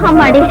அம்மாடி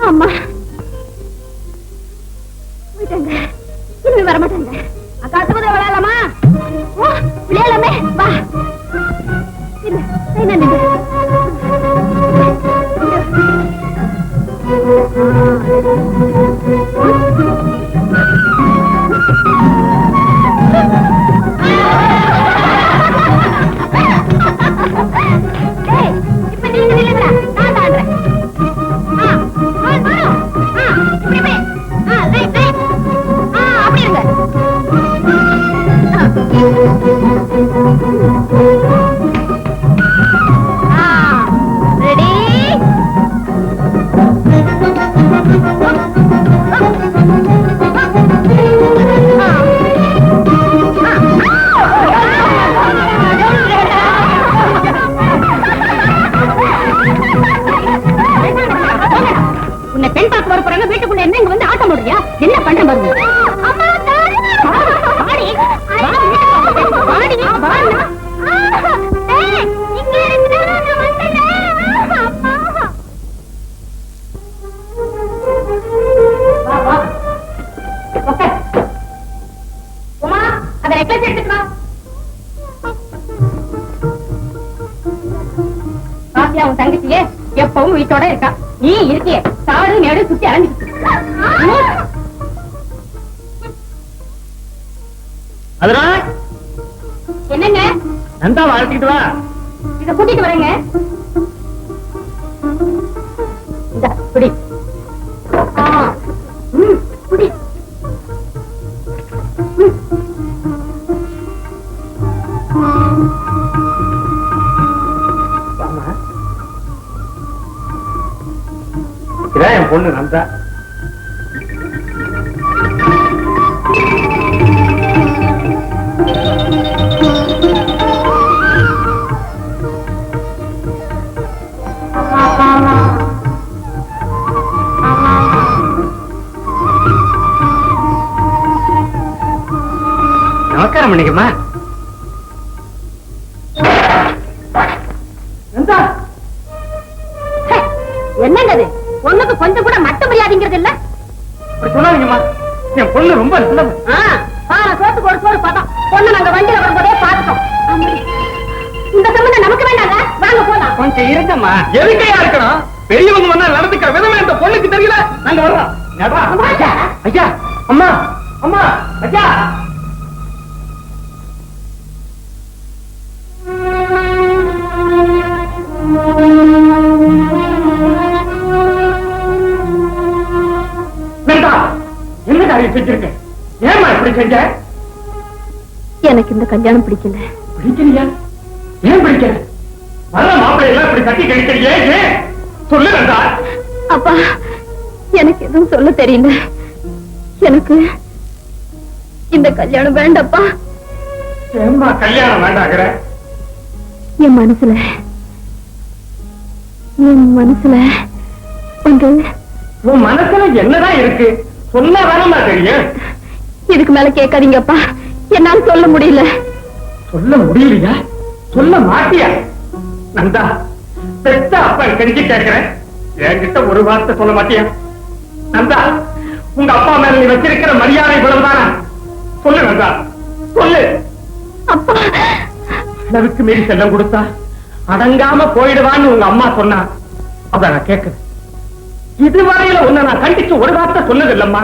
அம்மா போயிட்டாங்க. இனிமே வர மாட்டாங்க. அக்கா தூத விளையாடலாமா? விளையாடலாமே வா. தங்கச்சியே எப்பவும் வீட்டோட இருக்கா. நீ இருக்கிய தாடு நேடு சுத்தி அலைஞ்சிட்டு என்னங்க நந்தா வாழ்த்திட்டு வா. இத கூட்டிட்டு வரேங்க. குடி குடி. என் பொண்ணு நந்தா. நமஸ்காரம் பண்ணிக்கமா. என்னங்க பொண்ணுக்கு கொஞ்சம் கூட மட்ட மரியாதைங்கிறது இல்ல. சொல்லாதீங்கம்மா, என் பொண்ணு ரொம்ப நல்லவ. சோத்துக்கு ஒரு சோறு பார்த்தோம். பொண்ணு நாங்க வண்டியில வரும்போதே பார்த்தோம். இந்த சம்பந்தம் நமக்கு வேண்டாங்க. வாங்க போலாம். கொஞ்சம் இருக்கம்மா. எதுக்கையா இருக்கணும்? பெரியவங்க வந்தா நடந்துக்கிற விதமே இந்த பொண்ணுக்கு தெரியல. நாங்க வர்றோம். ஐயா அம்மா அம்மா ஐயா. என்ன காரியம் செஞ்சிருக்க? ஏமா இப்படி செஞ்ச? எனக்கு இந்த கல்யாணம் பிடிக்கல. பிடிக்கலையா? ஏன் பிடிக்கல? வர மாப்பிள்ளை எல்லாம் இப்படி கட்டி கழிக்கிறியே, ஏன் சொல்லு நந்தா. அப்பா, எனக்கு எதுவும் சொல்ல தெரியல. எனக்கு இந்த கல்யாணம் வேண்டாப்பா. ஏம்மா கல்யாணம் வேண்டாங்கிற? என் மனசுல உன் மனசுல என்னதான் இருக்கு? சொன்ன வேணாமா தெரியும். இதுக்கு மேல கேட்காதீங்கப்பா, என்னால சொல்ல முடியல. சொல்ல முடியலையா? சொல்ல மாட்டியா? நந்தா, பெத்த அப்பா கெஞ்சி கேட்கிறேன், என்கிட்ட ஒரு வார்த்தை சொல்ல மாட்டியா? நந்தா, உங்க அப்பா மேல நீ வச்சிருக்கிற மரியாதை இவ்வளவுதானா? சொல்லு நந்தா, சொல்லு. அப்பா, அளவுக்கு மீறி செல்லம் கொடுத்தா அடங்காம போயிடுவான்னு உங்க அம்மா சொன்னா, அத நான் கேட்கிறேன். இதுவரையில உன்னை நான் கண்டிச்சு ஒரு வார்த்தை சொன்னது இல்லம்மா.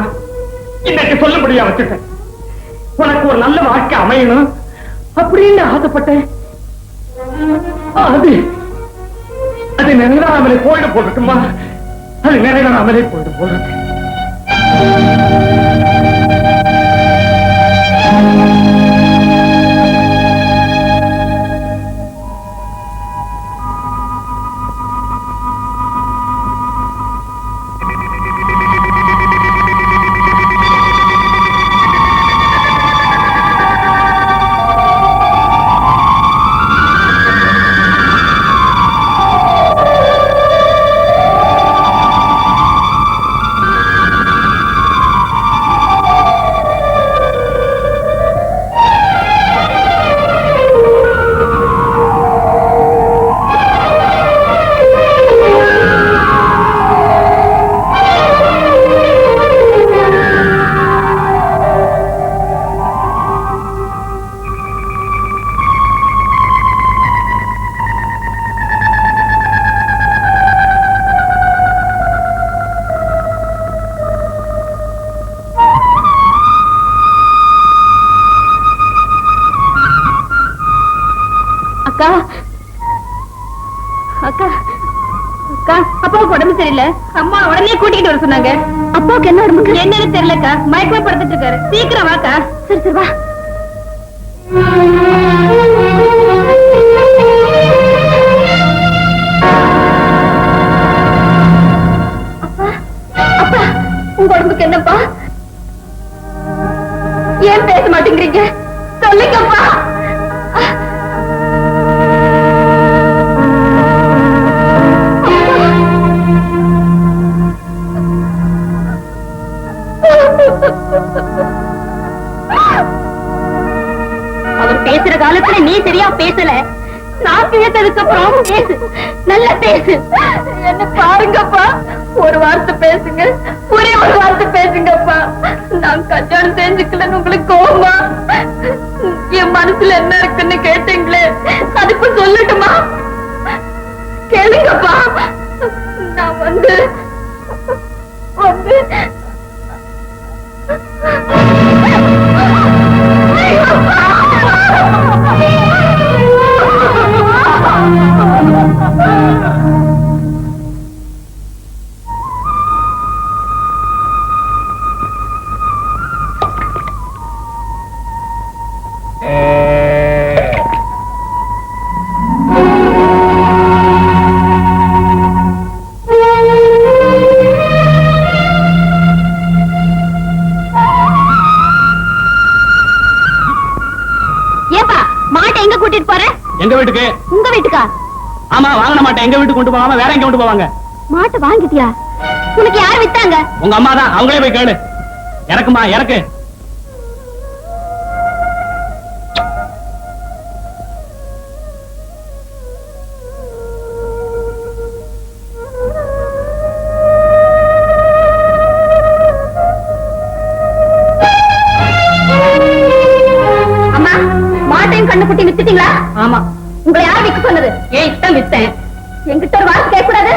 இன்னைக்கு சொல்லும்படியா வச்சுட்டேன். உனக்கு ஒரு நல்ல வாழ்க்கை அமையணும் அப்படின்னு ஆசைப்பட்டேன். அது நிறைவேறாமலே போயிட்டு போட்டுட்டுமா, அது நிறைவேறாமலே போயிட்டு போட்டு. அக்கா, அக்கா, அக்கா, அப்பாவுக்கு உடம்பு சரியில்லை. அம்மா உடனே கூட்டிட்டு வர சொன்னாங்க. அப்பாவுக்கு என்ன உடம்புக்கு என்னன்னு தெரியலக்கா, மயக்கமா படுத்துட்டு இருக்காரு. சீக்கிரம் வாக்கா. சரி சரி வா. அப்பா, அப்பா, உங்க உடம்புக்கு என்னப்பா? ஏன் பேச மாட்டேங்கிறீங்க? சொல்லுங்கப்பா. அவர் பேசுற காலத்துல நீ சரியா பேசல. நான் பேசுறதுக்கு அப்புறம் பேசு, நல்லா பேசு. என்ன பாருங்கப்பா, ஒரு வார்த்தை பேசுங்க, ஒரே ஒரு வார்த்தை பேசுங்கப்பா. நான் கல்யாணம் செஞ்சுக்கலன்னு உங்களுக்கு கோவமா? என் மனசுல என்ன இருக்குன்னு கேட்டீங்களே, அதுக்கு சொல்லட்டுமா? கேளுங்கப்பா. நான் வந்து எங்க வீட்டுக்கு? உங்க வீட்டுக்கா? ஆமா, வாங்கின மாட்டேன். எங்க வீட்டுக்கு கொண்டு போவாங்க, வேற எங்க கொண்டு போவாங்க? மாட்டை வாங்கிட்டியா? உனக்கு யார் வித்தாங்க? உங்க அம்மா தான். அவங்களே போய் கேளு. இறக்குமா, இறக்கு. அம்மா, மாட்டையும் கண்ணுக்குட்டி வித்துட்டீங்களா? ஆமா. உங்களை யார் விற்க சொன்னது? ஏன் இஷ்டம் வித்தேன். என்கிட்ட ஒரு வார்த்தை கேட்க கூடாது?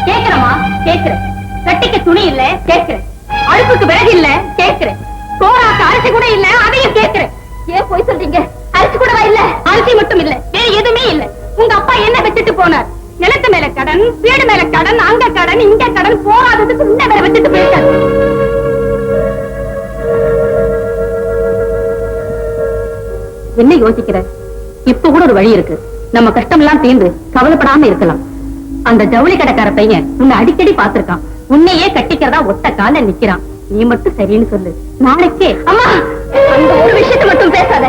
கேட்கிறமா? கேட்கிறேன். கட்டிக்க துணி இல்ல, கேட்கிறேன். அடுப்புக்கு விறகு இல்ல, கேட்கிறேன். சோறாக்க அரிசி கூட இல்ல, அதையும் கேட்கிறேன். ஏன் போய் சொல்றீங்க? அரிசி கூடவா இல்ல? அரிசி மட்டும் இல்ல, வேற எதுவுமே இல்ல. உங்க அப்பா என்ன விட்டுட்டு போனார்? நிலத்து மேல கடன், வீடு மேல கடன், அங்க கடன், இங்க கடன், போராததுக்கு முன்ன வேற விட்டுட்டு போயிட்டார். என்ன யோசிக்கிற? இப்ப கூட ஒரு வழி இருக்கு. நம்ம கஷ்டம் எல்லாம் தீர்ந்து கவலைப்படாம இருக்கலாம். அந்த ஜவுளி கடைக்கார பையன் உன்னை அடிக்கடி பாத்திருக்கான். உன்னையே கட்டிக்கிறதா ஒத்த கால நிக்கிறான். நீ மட்டும் சரின்னு சொல்லு. நாளைக்கே. அம்மா, அந்த ஒரு விஷயத்தை மட்டும் பேசாத.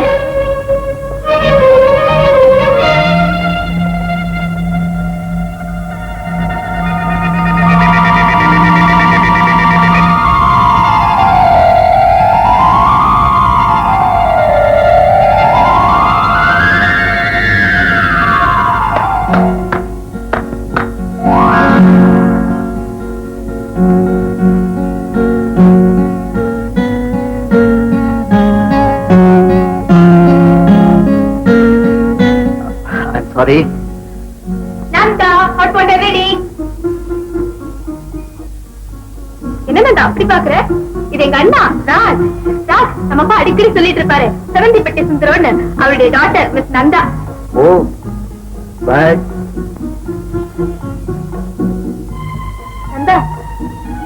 Sorry. Nanda, hot water ready. என்ன நந்தா அப்படி பாக்குற? இது எங்க அண்ணா ராஜ். ராஜ் நம்ம அப்பா அடிக்கடி சொல்லிட்டு இருப்பாரு, செவந்திப்பட்டி சுந்தரோன்னு. அவருடைய daughter Miss Nanda. Oh bye. Nanda,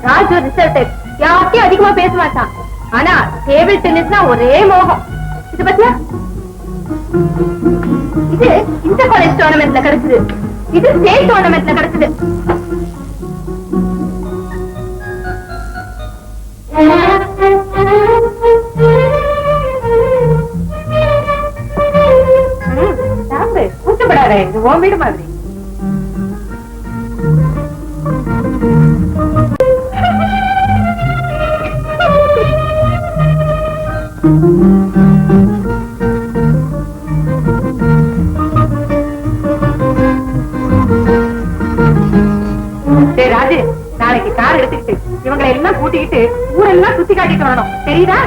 Raj ஒரு ரிசர்வ் டைப், யார்கிட்டயும் அதிகமா பேச மாட்டான். ஆனா டேபிள் டென்னிஸ்னா ஒரே மோகம். இது பத்தியா? இது இந்த காலேஜ் டோர்னமெண்ட்ல கிடைச்சது, இது ஸ்டேட் டோர்னமெண்ட்ல கிடைச்சது. கூச்சப்படாத, இது உன் வீடு மாதிரி. ராஜு, நாளைக்கு கார் எடுத்துக்கிட்டு இவங்களை எல்லாம் கூட்டிக்கிட்டு ஊரெல்லாம் சுத்தி காட்டிட்டு வரணும், தெரியுதா?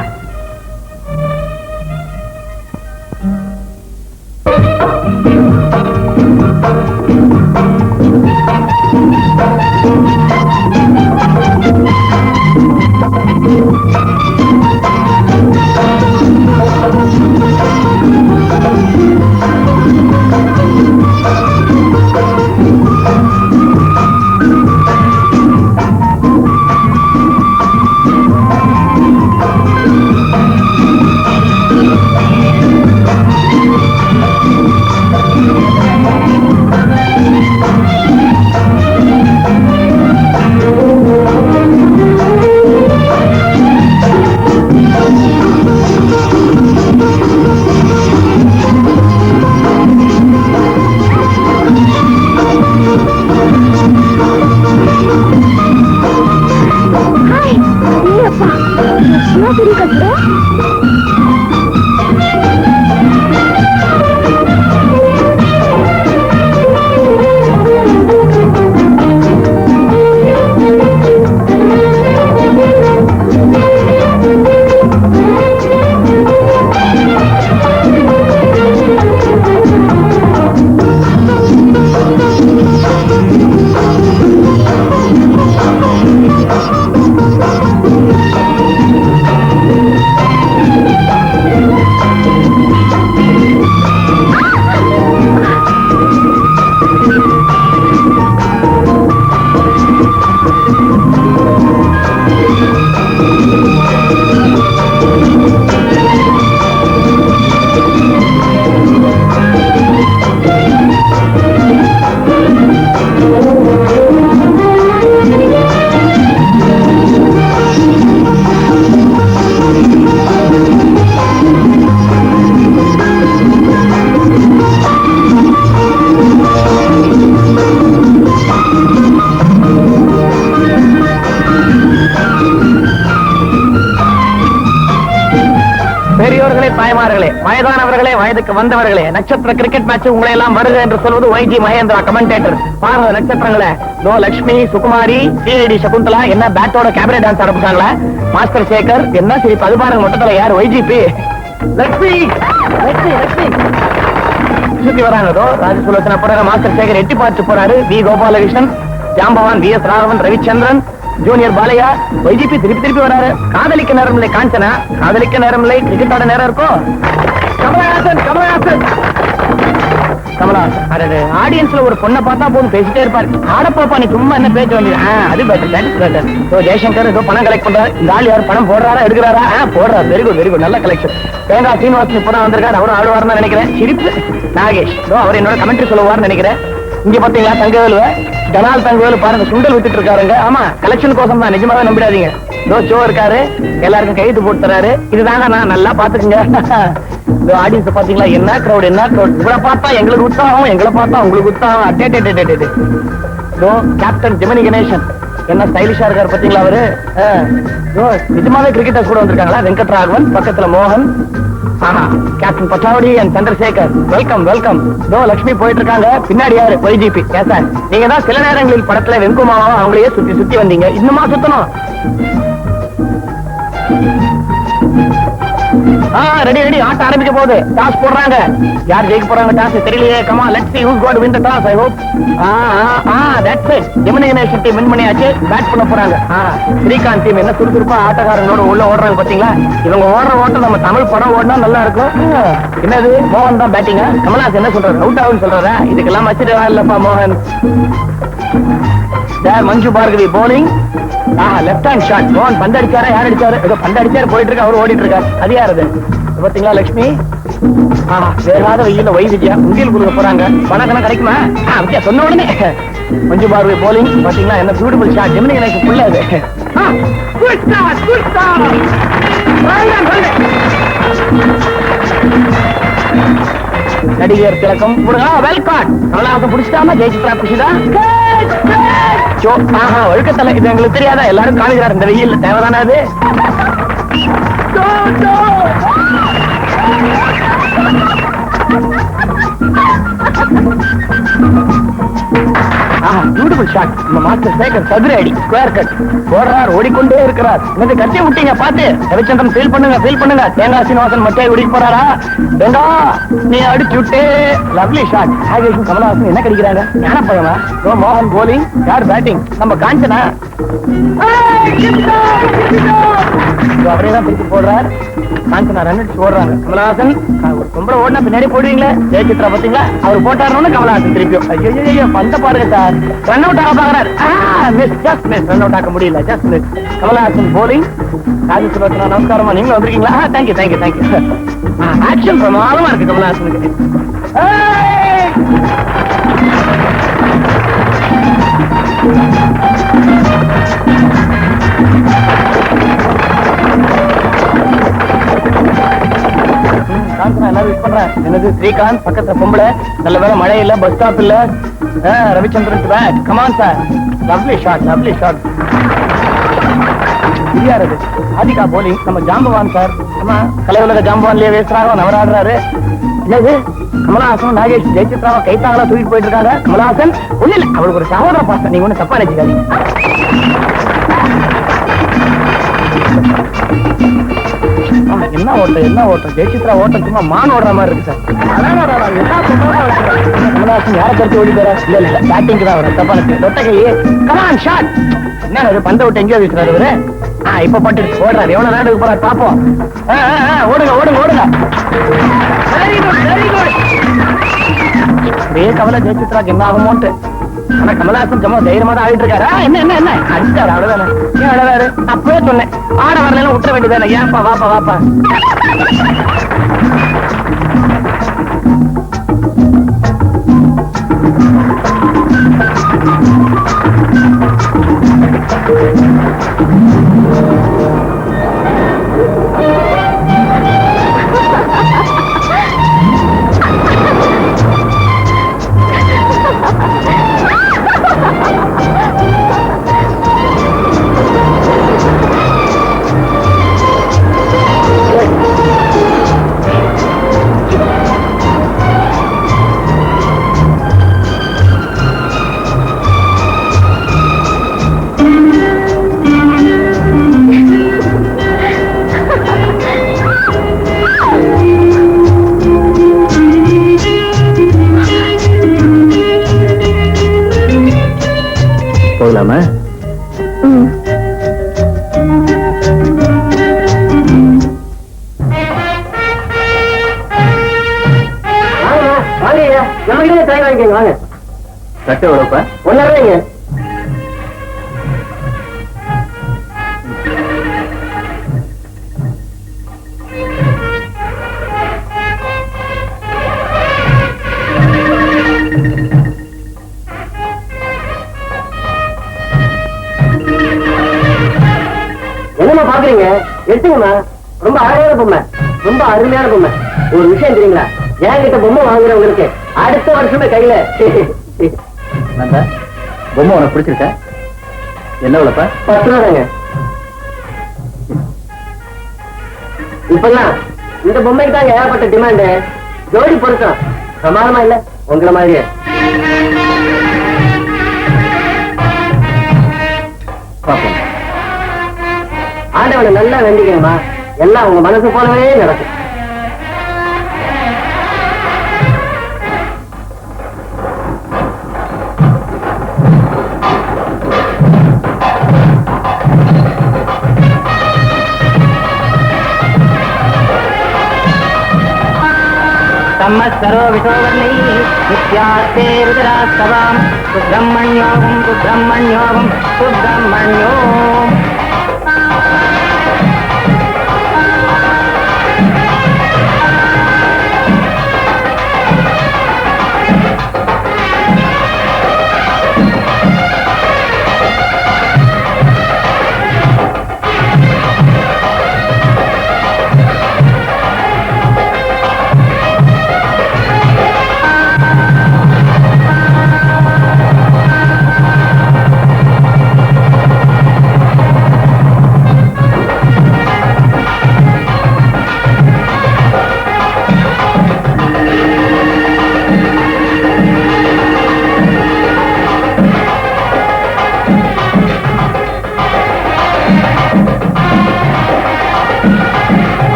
வயதானவர்களே, வயதுக்கு வந்தவர்களே, நட்சத்திர கிரிக்கெட் மேட்ச் உங்களை எல்லாம் வருக என்று சொல்வது YG மகேந்திரா கமெண்டேட்டர். பாருங்க நட்சத்திரங்களே, நோ லட்சுமி, சுகுமாரி, CID சகுந்தலா என்ன பேட்டோட கேபரே டான்ஸ் ஆரம்பிச்சாங்களா? மாஸ்டர் சேகர் என்ன சிரிப்பு, அது பாருங்க மொத்தத்துல யார் YGP லட்சுமி லட்சுமி லட்சுமி சுத்தி வராங்க. ராஜ சுலோச்சனா போறாரு, மாஸ்டர் சேகர் எட்டி பார்த்து போறாரு, வி கோபாலகிருஷ்ணன், ஜாம்பவான், VS Raghavan, Ravichandran, junior Balaiah, YGP திருப்பி திருப்பி வராரு. காதலிக்க நேரம் இல்லை காஞ்சனா, காதலிக்க நேரம் இல்லை, கிரிக்கெட்டோட நேரம் இருக்கும். கமலஹாசன் கமலஹாசன் கமலஹாசன் ஆடியன்ஸ்ல ஒரு பொண்ணை பார்த்தா போதும் பேசிட்டே இருப்பாரு. ஆடப்பாப்பா நீ சும்மா என்ன பேச்சு வந்து அது பெட்டர். ஜெய்சங்கர் ஏதோ பணம் கலெக்ட் பண்றாரு. இந்த ஆள் யார் பணம் போடுறாரா எடுக்கிறாரா? போடுறாரு. வெரி குட் வெரி குட், நல்ல கலெக்ஷன். தேங்கா சீனிவாசன் இப்பதான் வந்திருக்காரு, அவரும் ஆடுவார்னு நினைக்கிறேன். சிரிப்பு நாகேஷ் அவர் என்னோட கமெண்ட்ரி சொல்லுவார்னு நினைக்கிறேன். இங்க பாத்தீங்களா தங்கவேலு, ஜனால் தங்கவேலு பாருங்க சுண்டல் வித்துட்டு இருக்காருங்க. ஆமா கலெக்ஷன் கோசம் தான், நிஜமாவே நம்பிடாதீங்க. ஷோ இருக்காரு, எல்லாருக்கும் கைது போட்டு தராரு. இதுதாங்க நான் நல்லா பாத்துக்குங்க. ஆடியன்ஸ் பாத்தீங்களா என்ன கிரௌட் என்ன கிரௌட். இவரை பார்த்தா எங்களுக்கு உற்சாகம், எங்களை பார்த்தா உங்களுக்கு உற்சாகம். அட்டே கேப்டன் ஜெமினி கணேசன் என்ன ஸ்டைலிஷா இருக்காரு பாத்தீங்களா அவரு. நிஜமாவே கிரிக்கெட்டர்ஸ் கூட வந்திருக்காங்களா. வெங்கட் ராகவன் பக்கத்துல மோகன், captain Pataudi and Chandrasekhar welcome welcome. இதோ லட்சுமி போயிட்டு இருக்காங்க. பின்னாடி யாரு? YGP. சார் நீங்க தான் சில நேரங்களில் படத்துல வெங்குமாவும் அவங்களையே சுத்தி சுத்தி வந்தீங்க. இன்னுமா சுத்தணும்? Ready ready. ஆட்ட ஆரம்பிக்க போகுது. டாஸ் போடுறாங்க. யார் ஜெயிக்க போறாங்க டாஸ் தெரியலையே. Comma let's see who's going to win the toss. I hope. That's it. Elimination team win பண்ணியாச்சு. பேட் பண்ண போறாங்க. ஸ்ரீகாந்த் டீம் என்ன சுறுசுறுப்பா ஆட்டக்காரங்களோட உள்ள ஓடுறாங்க பாத்தீங்களா? இவங்க ஓடுற ஓட்டம் நம்ம தமிழ் படம் ஓடினா நல்லா இருக்கும். என்னது மோகன் தான் பேட்டிங்க. கமல்ஹாசன் என்ன சொல்றாரு? அவுட் ஆகுன்னு சொல்றாரா? இதுக்கெல்லாம் வச்சுட்டு இல்லப்பா மோகன். மஞ்சு Bhargavi polling. Left hand shot. மோகன் பந்து அடிச்சாரா? யார் அடிச்சாரு? ஏதோ பந்து அடிச்சாரு போயிட்டு இருக்கு. அவரு ஓடிட்டு இருக்காரு. அது யாரு? பாத்தீங்களா லட்சுமி. வேகாத வெயில வைவிஜயா உண்டியல் கொடுக்க போறாங்க. பணக்கணம் கிடைக்குமா? அப்படியா சொன்ன உடனே மஞ்சு பார்கவி போலிங். பாத்தீங்களா என்ன பியூட்டிஃபுல் ஷாட். ஜெமினி எனக்கு புள்ள அது. நடிகர் திலகம் வெல் காட். கமலஹாசன் புடிச்சிட்டாம ஜெயிச்சிட்டா புடிச்சுதான். ஒழுக்கத்தலை இது எங்களுக்கு தெரியாதா? எல்லாரும் காணுகிறார் இந்த வெயில். தேவைதானே அது? Beautiful shot. நம்ம மாஸ்டர் சேகர் சதுர அடி ஸ்கொயர் கட் போடுறார். ஓடிக்கொண்டே இருக்கிறார். என்னது கட்டி விட்டீங்க பார்த்து. ரவிச்சந்திரன் ஃபீல் பண்ணுங்க ஃபீல் பண்ணுங்க. தேங்காய் சீனிவாசன் மட்டையை ஓடிக்க போறாரா? தேங்கா நீ அடிச்சு விட்டு. Lovely shot. நாகேஷன் கமலஹாசன் என்ன கிடைக்கிறாங்க? ஞான பையனா? மோகன் போலிங். யார் பேட்டிங்? நம்ம காஞ்சனா. அவரேதான் திருப்பி போடுறார். காஞ்சனா ரன் அடிச்சு ஓடுறாங்க. கமலஹாசன் ரொம்ப ஓடினா பின்னாடி போடுவீங்களே. ஜெயசித்ரா பாத்தீங்களா? அவர் போட்டாருன்னு கமலஹாசன் திருப்பியும் ஐயோ பந்த பாருங்க சார். ரன் அவுட் ஆக பாக்குறாரு. Miss just miss. Run out ஆக முடியல. Just miss. Kamal Haasan bowling. Rajasulochana நமஸ்காரமா. நீங்களும் வந்திருக்கீங்களா? Thank you thank you thank you. ஆக்ஷன் பிரமாதமா இருக்கு கமலஹாசனுக்கு. என்னது ஸ்ரீகாந்த் பக்கத்துல பொம்பளை. நல்ல வேலை மழை இல்ல, பஸ் ஸ்டாப் இல்ல. Ravichandran bat. Come on sir. Lovely shot lovely shot. யாரு? ஆதிகா போலிங். நம்ம ஜாம்பவான் சார். ஆமா கலை உலக ஜாம்பவான்லயே வேசுறாங்க. நவராடுறாரு. என்னது கமலஹாசன் நாகேஷ் ஜெயசித்ராவை கைத்தாங்களா தூக்கிட்டு போயிட்டு இருக்காங்க. கமலஹாசன் ஒண்ணு இல்ல, அவருக்கு ஒரு சகோதர பாசம். நீங்க ஒண்ணு தப்பா நினைச்சுக்காதீங்க. என்ன ஓட்டம் என்ன ஓட்டம். ஜெயசித்ரா ஓட்டம் சும்மா மான் ஓடுற மாதிரி இருக்கு சார். கமலஹாசன் யாரை கருத்து ஓடி போறாரு? இல்ல இல்ல பேட்டிங் தான் வரும். தப்பா இருக்கு. தொட்ட கையே. Come on shot. என்ன பந்த விட்டு எங்கேயோ வீசுறாரு இவரு. இப்ப பட்டு ஓடுறாரு. எவ்வளவு நேரம் போறாரு பாப்போம். ஓடுங்க ஓடுங்க ஓடுங்க. Very good very good. அப்படியே கமலா ஜெயசித்ராக்கு என்ன ஆகுமோன்ட்டு. ஆனா கமலஹாசன் ஜமா தைரியமா தான் ஆடிட்டு இருக்காரு. என்ன என்ன என்ன அடிச்சாரு. அவ்வளவுதானே. ஏன் அழகாரு? அப்பவே சொன்னேன் ஆட வரலாம் விட்டுற வேண்டியதானே. ஏன்ப்பா வாப்பா வாப்பா. போகலாமா? வாங்க. கட்டு எவ்வளவுப்பா? 1 ரூபாய்ங்க. என்னமா பாக்குறீங்க? எடுத்துங்கம்மா. ரொம்ப அழகான பொம்மை, ரொம்ப அருமையான பொம்மை. ஒரு விஷயம் தெரியுங்களா? என்கிட்ட பொம்மை வாங்குறவங்களுக்கு அடுத்த வருஷமே கையில. பொம்மை உனக்கு பிடிச்சிருக்க? என்ன விலைப்பா? 10 ரூபாங்க. இப்பெல்லாம் இந்த பொம்மைக்கு தான் ஏகப்பட்ட டிமாண்டு. ஜோடி பொருத்தம் பிரமாதமா இல்ல உங்களை மாதிரியே. ஆண்டவனை நல்லா வேண்டிக்கணுமா, எல்லாம் உங்க மனசு போலவே நடக்கும். சம்மத்சரோ விசோவர்ணை நித்யாஸ்தே ருத்ராஸ்தவாம் சுப்ரமண்யோகம் சுப்ரமண்யோகம் சுப்ரமண்யோம்.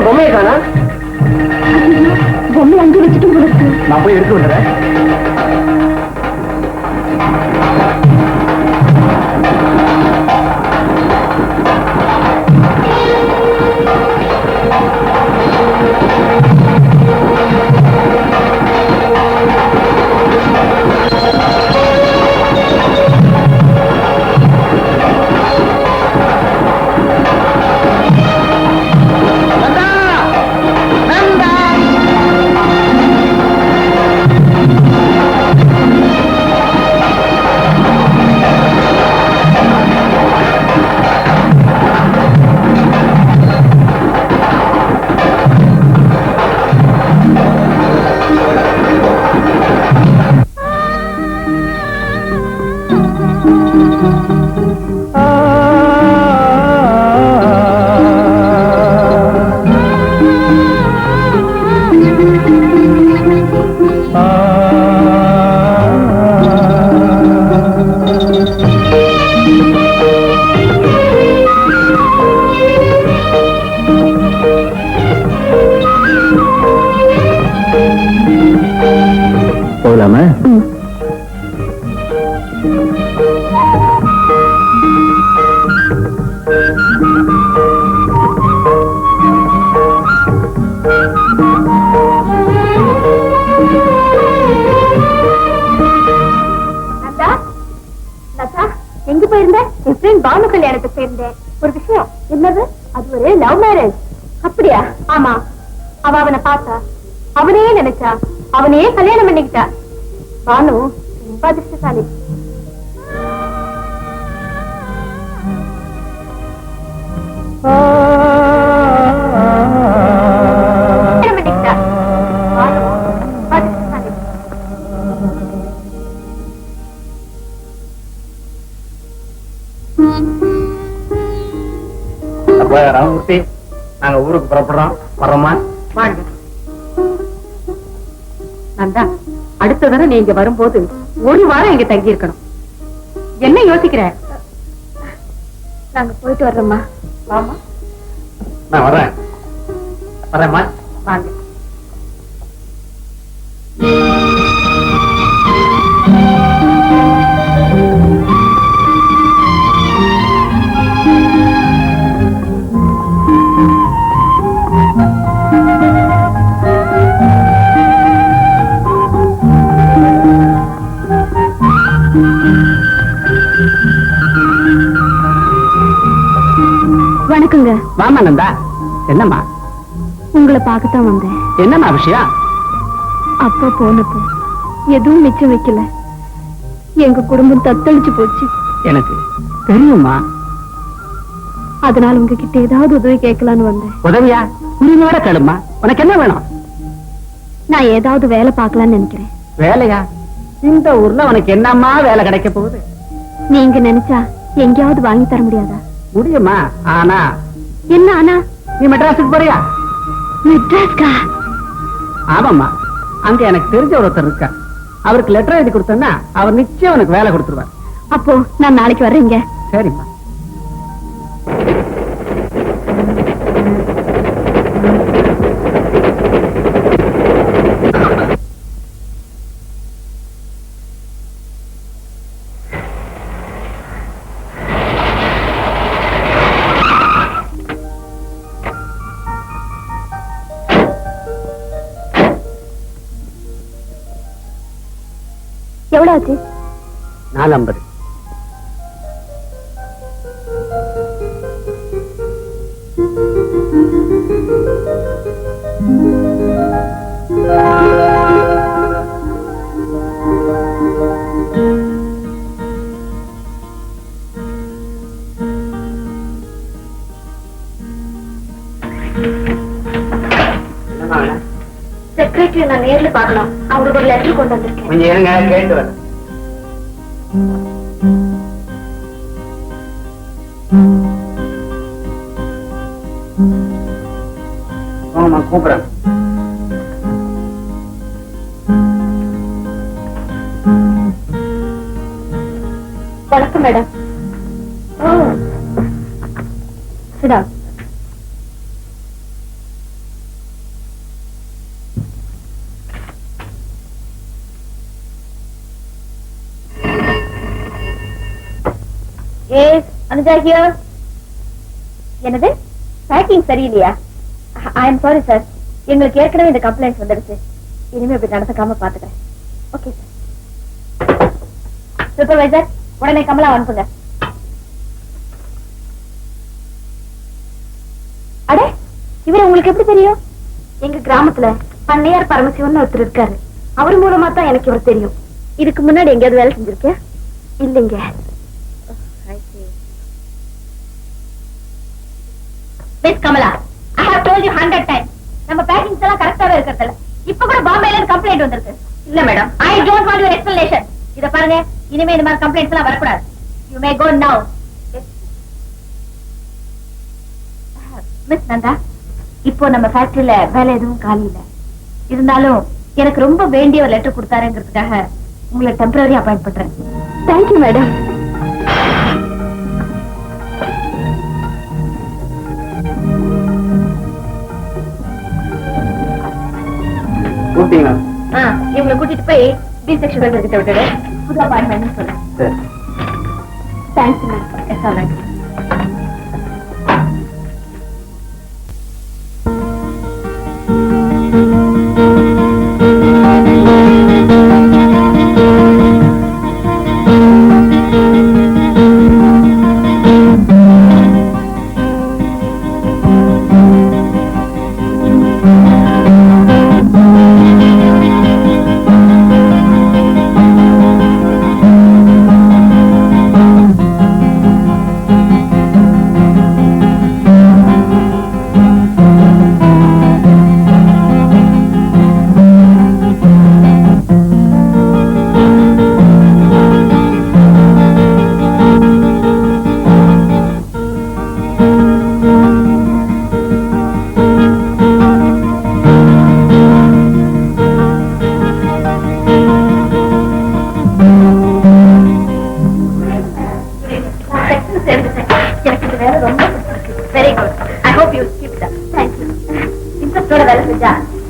பொம்மையை காணா? பொம்மை அங்கே வச்சுட்டு நான் போய் எடுத்து விடுறேன். போகலாமா? எங்க போயிருந்த? என் ஃப்ரெண்ட் பானு கல்யாணத்துக்கு போயிருந்தேன். ஒரு விஷயம். என்னது? அது ஒரு லவ் மேரேஜ். அப்படியா? ஆமா. அவ அவனை பார்த்தா, அவனையே நினைச்சா, அவனையே கல்யாணம் பண்ணிக்கிட்டா. பானு ரொம்ப அதிர்ஷ்டசாலி. பண்ணிக்கிட்டா. பானு ரொம்ப அதிர்ஷ்டசாலி. ராமூர்த்தி, நாங்க ஊருக்கு புறப்படுறோம். வர்றோமா? வாங்க. நந்தா, அடுத்த தடவை நீ இங்க வரும்போது ஒரு வாரம் இங்க தங்கி இருக்கணும். என்ன யோசிக்கிற? நாங்க போயிட்டு வர்றோம்மா. வாமா. நான் வர்றேன். வரேம்மா. வாங்க. வாமா நந்தா. என்னம்மா? உங்களை பார்க்கத்தான் வந்தேன். என்னம்மா விஷயம்? அப்பா போனப்போ எதுவும் மிச்சம் வைக்கல. எங்க குடும்பம் தத்தளிச்சு போச்சு. எனக்கு தெரியுமா. அதனால உங்ககிட்ட ஏதாவது உதவி கேட்கலான்னு வந்தேன். உதவியா? உரிமையோட கேளுமா. உனக்கு என்ன வேணும்? நான் ஏதாவது வேலை பார்க்கலான்னு நினைக்கிறேன். வேலையா? இந்த ஊர்ல உனக்கு என்னம்மா வேலை கிடைக்க போகுது? நீங்க நினைச்சா எங்கேயாவது வாங்கி தர முடியாதா? முடியுமா? ஆனா என்ன ஆனா? நீ மெட்ராஸுக்கு போறியா? மெட்ராஸ்கா? ஆமாம்மா, அங்க எனக்கு தெரிஞ்ச ஒருத்தர் இருக்கா. அவருக்கு லெட்டர் எழுதி கொடுத்தேன்னா அவர் நிச்சயம் உனக்கு வேலை கொடுத்துருவார். அப்போ நான் நாளைக்கு வர்றேங்க. சரிம்மா. எவ்வளவு ஆச்சு? 450. செக்ரட்டரி நான் நேர்ல பார்க்கலாம். அவருக்கு ஒரு லெட்டர் கொண்டு வந்திருக்கேன். கொஞ்சம் இருங்க, கேட்டு வரேன். கூப்பிடுறேன். வணக்கம் மேடம். சிடா. அனுஜா ஹியர். என்னது? பேக்கிங் சரியில்லையா? I am sorry sir. எங்களுக்கு ஏற்கனவே இந்த கம்ப்ளைண்ட் வந்துடுச்சு. இனிமே இப்படி நடந்துக்காம பாத்துக்கிறேன். Okay sir. சூப்பர்வைசர், உடனே கமலா அனுப்புங்க. அடே, இவரு உங்களுக்கு எப்படி தெரியும்? எங்க கிராமத்துல பண்ணையார் பரமசிவன் ஒருத்தர் இருக்காரு. அவர் மூலமா தான் எனக்கு இவர் தெரியும். இதுக்கு முன்னாடி எங்கேயாவது வேலை செஞ்சிருக்கேன்? இல்லைங்க. Miss Kamala, I have told you 100 times. நம்ம பேக்கிங்ஸ் எல்லாம் கரெக்டாவே இருக்கிறது. இப்ப கூட பாம்பேல இருந்து கம்ப்ளைண்ட் வந்திருக்கு. இல்ல madam, I don't want your explanation. இத பாருங்க, இனிமே இந்த மாதிரி கம்ப்ளைண்ட்ஸ் எல்லாம் வரக்கூடாது. You may go now. Miss Nanda, இப்போ நம்ம ஃபேக்டரியில வேலை எதுவும் காலி இல்ல. இருந்தாலும் எனக்கு ரொம்ப வேண்டிய ஒரு லெட்டர் கொடுத்தாருங்கிறதுக்காக உங்களை டெம்பரரி அப்பாயிண்ட் பண்றேன். Thank you madam. இவங்களை கூட்டிட்டு போய் பி செக்ஷன் கிட்ட விட்டுடு. புது அப்பாயின்மெண்ட் சொல்றேன். Thanks ma'am. It's all right.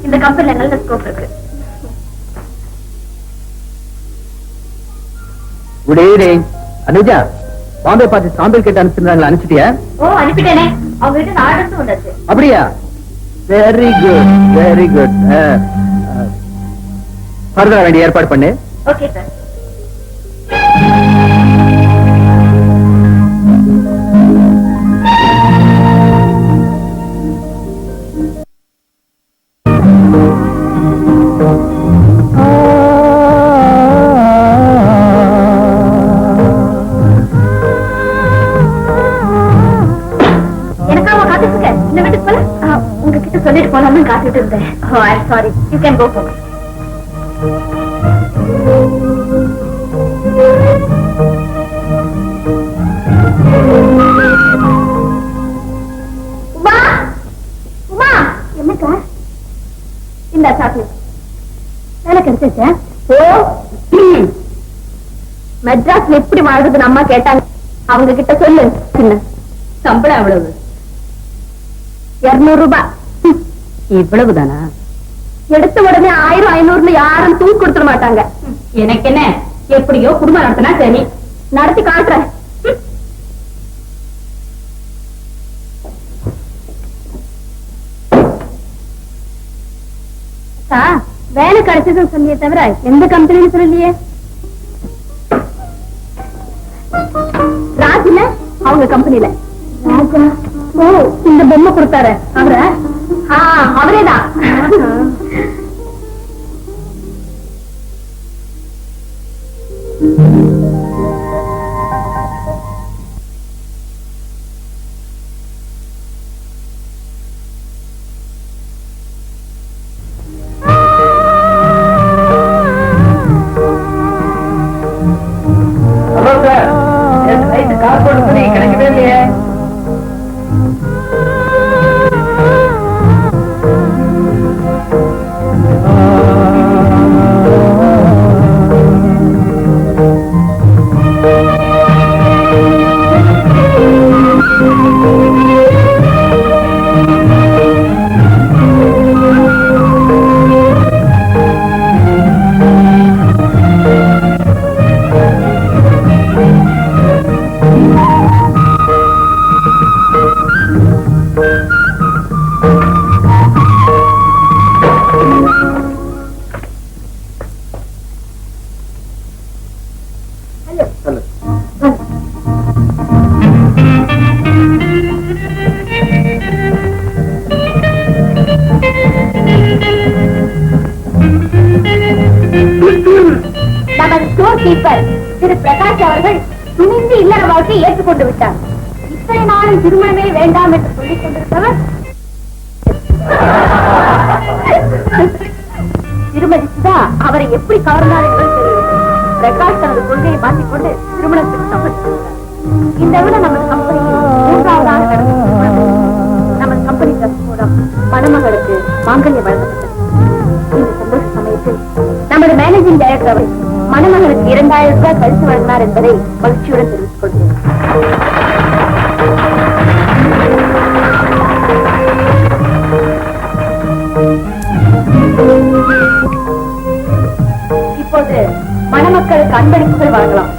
இந்த கம்பெனில நல்ல ஸ்கோப் இருக்கு. Good evening. அனுஜா, பாம்பே பார்த்து சாம்பிள் கேட்டு அனுப்பிச்சிருந்தாங்களா? அனுப்பிச்சிட்டியா? ஓ, அனுப்பிட்டேனே. அவங்க கிட்ட ஆர்டர்ஸ் வந்தாச்சு. அப்படியா? Very good, very good. ஃபர்தரா வேண்டிய ஏற்பாடு பண்ணு. Okay sir. காத்துட்டு இருந்தேன். Oh I sorry, you can go home. Uma, Uma, என்னக்கா? இந்த சாக்லேட் வேலை கிடைச்சிச்சா? ஓ, மெட்ராஸ்ல எப்படி வாழ்றதுன்னு அம்மா கேட்டாங்க. அவங்க கிட்ட சொல்லு. சம்பளம் எவ்வளவு? 200 ரூபாய். இவ்வளவுதானா? எடுத்த உடனே 1000 500 யாரும் தூக்கி கொடுத்துட மாட்டாங்க. எனக்கு என்ன, எப்படியோ குடும்பம் நடத்தினா சரி, நடத்தி காட்டுறேன். வேலை கிடைச்சதுன்னு சொல்லியே தவிர எந்த கம்பெனின்னு சொல்லலையே. ராஜில அவங்க கம்பெனில. ராஜா? ஓ, இந்த பொம்மை கொடுத்தாரு அவரை? அவரேதான். கார் போட்டு கிடைக்கவே இல்லையே. திரு பிரகாஷ் அவர்கள் துணிந்து இல்லற வாழ்க்கை ஏற்றுக்கொண்டு விட்டார். இத்தனை நாளும் திருமணமே வேண்டாம் என்று சொல்லிக் கொண்டிருந்தவர் திருமதி சுதா அவரை எப்படி கவர்ந்தார் என்பது தெரியவில்லை. பிரகாஷ் தனது கொள்கையை மாற்றிக்கொண்டு திருமணத்துக்கு சம்மதித்தார். இந்த விட நமது கம்பெனியில் 3வதாக நடக்கும் திருமணம். நமது கம்பெனி ட்ரஸ்ட் மூலம் மணமகளுக்கு மாங்கல்யம் வழங்கப்பட்டது. இந்த சந்தோஷ சமயத்தில் நமது மேனேஜிங் டைரக்டர் அவர்கள் மணமகளுக்கு 2000 ரூபாய் பரிசு வழங்கினார் என்பதை மகிழ்ச்சியுடன் தெரிவித்துக் கொள்கிறேன். இப்போது மணமக்களுக்கு அன்பளிப்புகள் வழங்கலாம்.